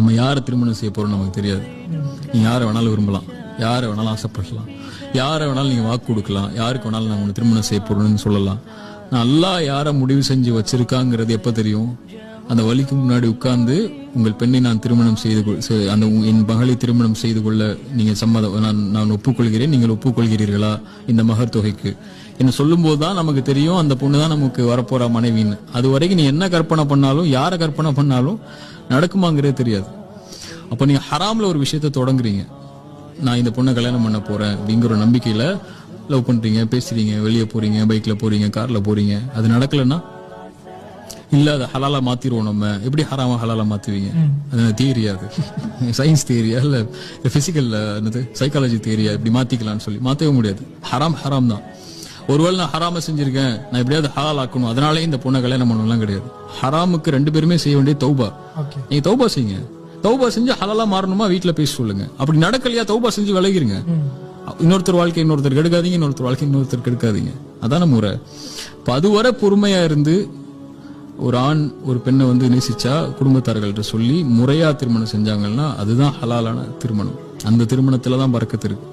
நம்ம யாரை திருமணம் செய்ய போறோம் நமக்கு தெரியாது. நீங்க யாரை வேணாலும் விரும்பலாம், யாரை வேணாலும் ஆசைப்படலாம், யாரை வேணாலும் நீங்க வாக்கு கொடுக்கலாம், யாருக்கு வேணாலும் நான் உங்களை திருமணம் செய்ய போறேன்னு சொல்லலாம். அல்லாஹ் யாரை முடிவு செஞ்சு வச்சிருக்காங்கிறது எப்ப தெரியும்? அந்த வழிக்கு முன்னாடி உட்கார்ந்து உங்கள் பெண்ணை நான் திருமணம் அந்த என் மகளை திருமணம் செய்து கொள்ள நீங்க நான் ஒப்புக்கொள்கிறேன், நீங்கள் ஒப்புக்கொள்கிறீர்களா இந்த மகர் தொகைக்கு என்ன சொல்லும் போதுதான் நமக்கு தெரியும் அந்த பொண்ணு தான் நமக்கு வரப்போற மனைவின்னு. அது வரைக்கும் நீ என்ன கற்பனை பண்ணாலும் யாரை கற்பனை பண்ணாலும் நடக்குமாங்கிறதே தெரியாது. அப்ப நீங்க ஹராம்ல ஒரு விஷயத்த தொடங்குறீங்க, நான் இந்த பொண்ணை கல்யாணம் பண்ண போறேன் அப்படிங்கிற ஒரு நம்பிக்கையில லவ் பண்றீங்க, பேசுறீங்க, வெளியே போறீங்க, பைக்ல போறீங்க, கார்ல போறீங்க. அது நடக்கலன்னா இல்ல அதை ஹலாலா மாத்திருவோம். நம்ம எப்படி ஹராமா ஹலாலா மாத்துவீங்க? அது தியரியா, அது சயின்ஸ் தியரியா இல்ல பிசிக்கல் சைக்காலஜி தியரியா? இப்படி மாத்திக்கலாம்னு சொல்லி மாத்தவே முடியாது. ஹராம் ஹராம் தான். ஒருவேளை நான் ஹராம செஞ்சிருக்கேன், நான் எப்படியாவது ஹலால் ஆக்கணும், அதனாலே இந்த பொண்ணை கல்யாணம் பண்ணலாம் கிடையாது. ஹராமுக்கு ரெண்டு பேருமே செய்ய வேண்டிய தௌபா. நீங்க தௌபா செய்யுங்க. தௌபா செஞ்சு ஹலாலா மாறணுமா வீட்டுல பேச சொல்லுங்க. அப்படி நடக்கலையா தௌபா செஞ்சு விலகிருங்க. இன்னொருத்தர் வாழ்க்கை இன்னொருத்தர் கெடுக்காதீங்க, இன்னொருத்தர் வாழ்க்கை இன்னொருத்தர் கெடுக்காதீங்க. அதான முறை. அதுவரை பொறுமையா இருந்து ஒரு ஆண் ஒரு பெண்ணை நேசிச்சா குடும்பத்தார்கள்ட்ட சொல்லி முறையா திருமணம் செஞ்சாங்கன்னா அதுதான் ஹலாலான திருமணம். அந்த திருமணத்துலதான் பறக்கத்து இருக்கு.